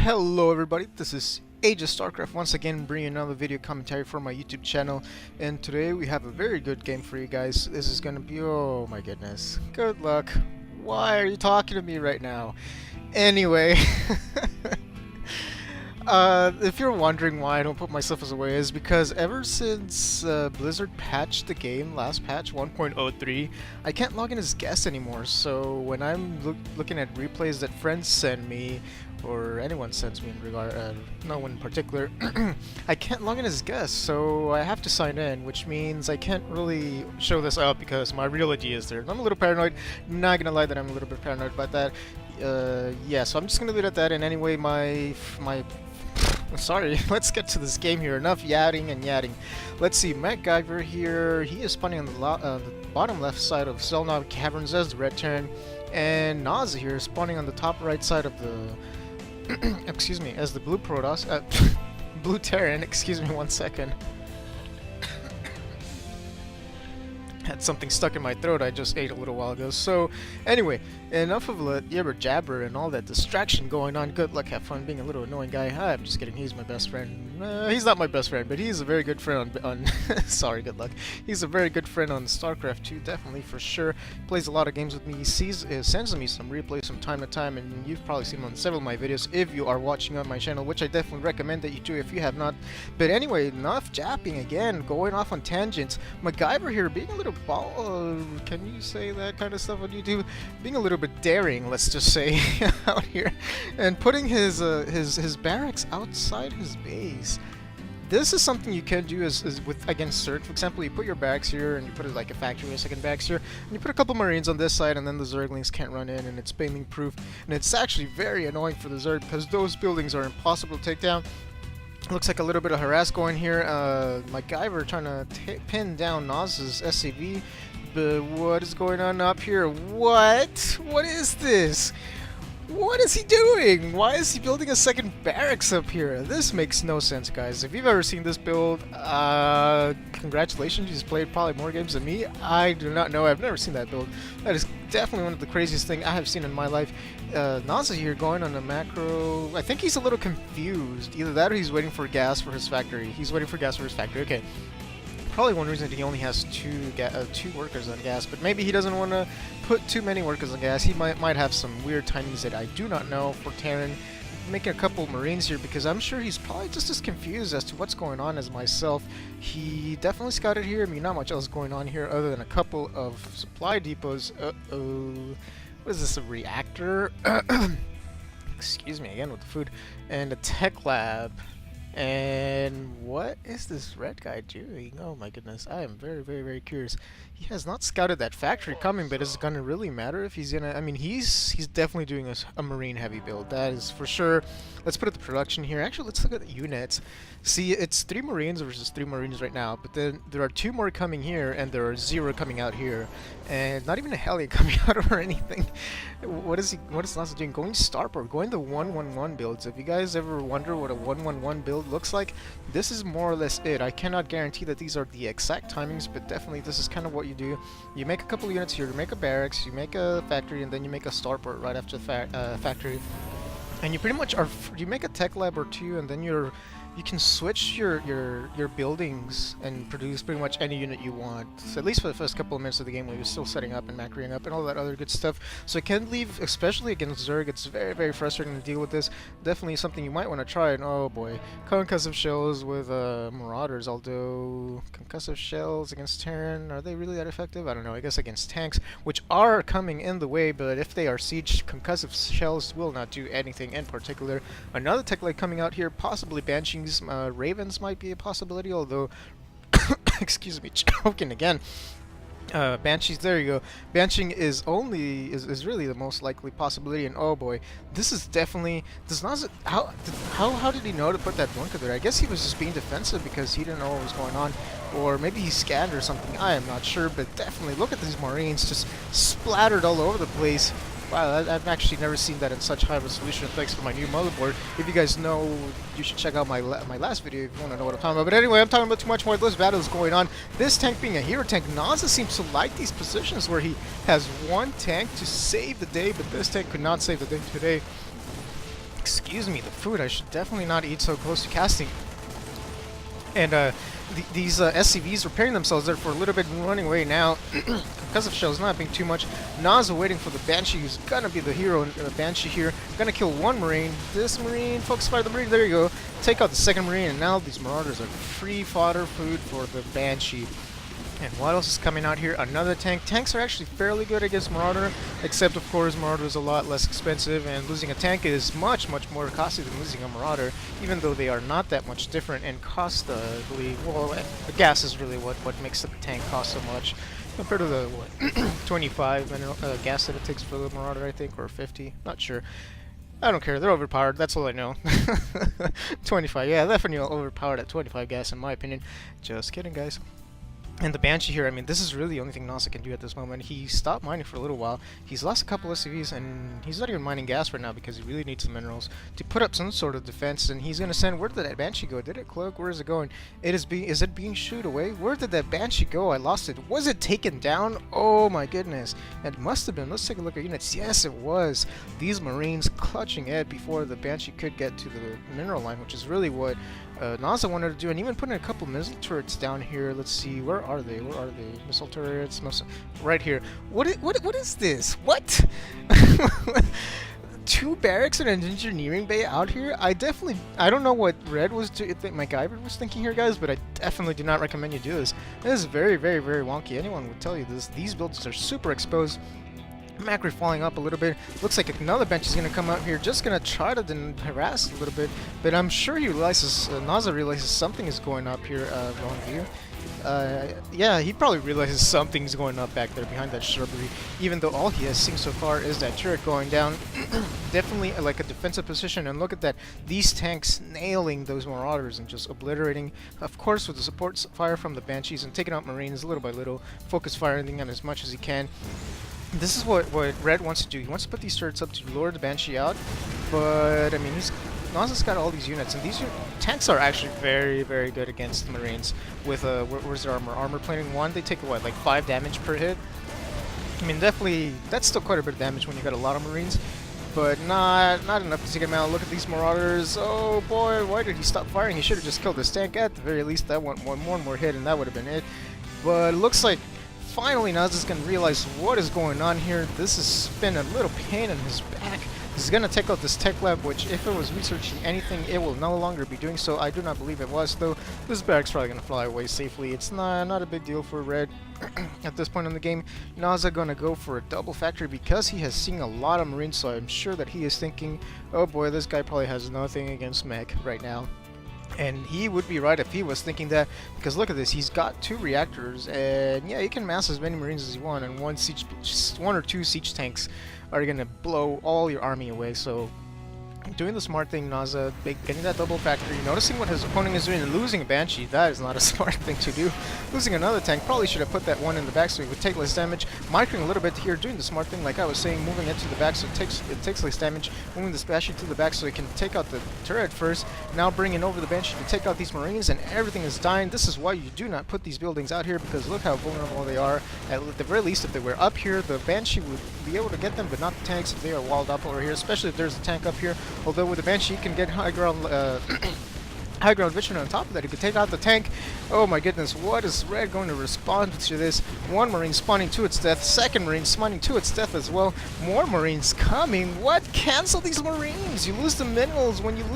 Hello everybody, this is Age of StarCraft once again bringing another video commentary for my YouTube channel, and today we have a very good game for you guys. This is gonna be, oh my goodness, good luck. Why are you talking to me right now? Anyway, if you're wondering why I don't put myself as a way, is because ever since Blizzard patched the game, last patch 1.03, I can't log in as guest anymore. So when I'm looking at replays that friends send me, or anyone sends me in regard, no one in particular, I can't log in as guest, so I have to sign in, which means I can't really show this out because my real ID is there. I'm a little paranoid, not gonna lie that I'm a little bit paranoid about that. Yeah, so I'm just gonna leave it at that, and anyway, sorry, let's get to this game here. Enough yadding and yadding. Let's see, MacGyver here, he is spawning on the bottom left side of Zelnov Caverns as the red Terran, and Naza here is spawning on the top right side of the excuse me, as the blue Protoss, blue Terran, excuse me one second. Had something stuck in my throat I just ate a little while ago. So anyway, enough of the yabber jabber and all that distraction going on. Good luck, have fun being a little annoying guy. Hi, I'm just kidding, he's my best friend. He's not my best friend, but he's a very good friend on sorry, good luck. He's a very good friend on StarCraft 2, definitely, for sure. Plays a lot of games with me. He sends me some replays from time to time, and you've probably seen him on several of my videos if you are watching on my channel, which I definitely recommend that you do if you have not. But anyway, enough japping again, going off on tangents. MacGyver here being a little can you say that kind of stuff on YouTube? Being a little bit daring, let's just say, out here, and putting his barracks outside his base. This is something you can do is with against Zerg. For example, you put your barracks here and you put it like a factory, a second barracks here, and you put a couple Marines on this side, and then the Zerglings can't run in, and it's bailing proof. And it's actually very annoying for the Zerg because those buildings are impossible to take down. Looks like a little bit of harass going here. MacGyver trying to pin down Naz's SCV, but what is going on up here? What? What is this? What is he doing? Why is he building a second barracks up here? This makes no sense, guys. If you've ever seen this build, congratulations, you've played probably more games than me. I do not know. I've never seen that build. That is definitely one of the craziest things I have seen in my life. Naza here going on a macro. I think he's a little confused. Either that or he's waiting for gas for his factory. He's waiting for gas for his factory. Okay. Probably one reason he only has two workers on gas, but maybe he doesn't want to put too many workers on gas. He might have some weird timings that I do not know for Terran. Making a couple Marines here because I'm sure he's probably just as confused as to what's going on as myself. He definitely scouted here. I mean, not much else going on here other than a couple of supply depots. Uh-oh. What is this, a reactor? Excuse me again with the food. And a tech lab. And what is this red guy doing? Oh my goodness, I am very, very, very curious. He has not scouted that factory coming, but is it gonna really matter if he's gonna? I mean, he's definitely doing a marine heavy build. That is for sure. Let's put it to production here. Actually, let's look at the units. See, it's 3 Marines versus 3 Marines right now, but then there are 2 more coming here, and there are 0 coming out here, and not even a heli coming out or anything. What is Naza doing? Going starport, going the 1-1-1 builds. If you guys ever wonder what a 1-1-1 build looks like, this is more or less it. I cannot guarantee that these are the exact timings, but definitely this is kind of what you do. You make a couple units here, you make a barracks, you make a factory, and then you make a starport right after the factory. And you pretty much you make a tech lab or 2, and then you can switch your buildings and produce pretty much any unit you want. So at least for the first couple of minutes of the game, when you're still setting up and macroing up and all that other good stuff. So it can leave, especially against Zerg, it's very, very frustrating to deal with this. Definitely something you might want to try. And oh boy, concussive shells with marauders. Although concussive shells against Terran, are they really that effective? I don't know. I guess against tanks, which are coming in the way, but if they are sieged, concussive shells will not do anything in particular. Another tech light coming out here, possibly Banshee. Ravens might be a possibility, although excuse me, choking again. Banshees, there you go. Banshing is really the most likely possibility, and oh boy, this is definitely how did he know to put that bunker there? I guess he was just being defensive because he didn't know what was going on, or maybe he scanned or something. I am not sure, but definitely look at these Marines just splattered all over the place. Wow, I've actually never seen that in such high resolution. Thanks for my new motherboard. If you guys know, you should check out my last video if you want to know what I'm talking about. But anyway, I'm talking about too much more. This battle is going on. This tank being a hero tank, Naza seems to like these positions where he has one tank to save the day, but this tank could not save the day today. excuse me, the food. I should definitely not eat so close to casting. And these SCVs repairing themselves there for a little bit and running away now because of shells not being too much. Naza waiting for the Banshee, who's gonna be the hero in Banshee here. Gonna kill one Marine. This Marine, focus fire the Marine, there you go. Take out the second Marine, and now these Marauders are free fodder food for the Banshee. And what else is coming out here? Another tank. Tanks are actually fairly good against Marauder, except of course Marauder is a lot less expensive, and losing a tank is much more costly than losing a Marauder, even though they are not that much different in cost. Well, the gas is really what makes the tank cost so much compared to the 25 mineral, gas that it takes for the Marauder, I think, or 50. Not sure. I don't care. They're overpowered. That's all I know. 25. Yeah, definitely overpowered at 25 gas, in my opinion. Just kidding, guys. And the Banshee here, I mean, this is really the only thing Nasa can do at this moment. He stopped mining for a little while. He's lost a couple SCVs, and he's not even mining gas right now because he really needs some minerals to put up some sort of defense. And he's going to send... Where did that Banshee go? Did it cloak? Where is it going? Is it being shooed away? Where did that Banshee go? I lost it. Was it taken down? Oh my goodness. It must have been. Let's take a look at units. Yes, it was. These Marines clutching it before the Banshee could get to the mineral line, which is really what NASA wanted to do, and even putting a couple missile turrets down here. Let's see, where are they? Where are they? Missile turrets, right here. What is this? What? 2 barracks and an engineering bay out here? I don't know what Red was MacGyver was thinking here, guys, but I definitely do not recommend you do this. This is very wonky. Anyone would tell you this. These buildings are super exposed. Macri falling up a little bit. Looks like another bench is going to come out here, just going to try to harass a little bit, but I'm sure he realizes, Naza realizes something is going up here, wrong view. Yeah, he probably realizes something's going up back there behind that shrubbery, even though all he has seen so far is that turret going down. Definitely like a defensive position, and look at that, these tanks nailing those Marauders and just obliterating, of course with the support fire from the Banshees and taking out Marines little by little, focus firing on as much as he can. This is what Red wants to do. He wants to put these turrets up to lure the Banshee out, but I mean, Naza's got all these units, and these tanks are actually very good against the Marines. With where's their armor? Armor plating 1, they take what, like 5 damage per hit. I mean, definitely that's still quite a bit of damage when you got a lot of Marines, but not enough to take him out. Look at these Marauders. Oh boy, why did he stop firing? He should have just killed this tank at the very least. That one more hit, and that would have been it. But it looks like finally Naza's going to realize what is going on here. This has been a little pain in his back. He's going to take out this tech lab, which if it was researching anything, it will no longer be doing so. I do not believe it was, though. This barrack's probably going to fly away safely. It's not a big deal for Red at this point in the game. Naza going to go for a double factory because he has seen a lot of Marines, so I'm sure that he is thinking, oh boy, this guy probably has nothing against mech right now. And he would be right if he was thinking that, because look at this, he's got 2 reactors, and yeah, you can mass as many Marines as you want, and 1 or 2 siege tanks are going to blow all your army away. So doing the smart thing, Naza, getting that double factory, noticing what his opponent is doing, and losing a Banshee. That is not a smart thing to do. Losing another tank, probably should have put that one in the back so he would take less damage. Microing a little bit here, doing the smart thing, like I was saying, moving it to the back so it takes less damage, moving this Banshee to the back so he can take out the turret first, now bringing over the Banshee to take out these Marines, and everything is dying. This is why you do not put these buildings out here, because look how vulnerable they are. At the very least, if they were up here, the Banshee would be able to get them, but not the tanks if they are walled up over here, especially if there's a tank up here. Although with the Banshee, you can get high ground vision on top of that. You can take out the tank. Oh my goodness, what is Red going to respond to this? 1 Marine spawning to its death, 2nd Marine spawning to its death as well. More Marines coming. What? Cancel these Marines! You lose the minerals when you lose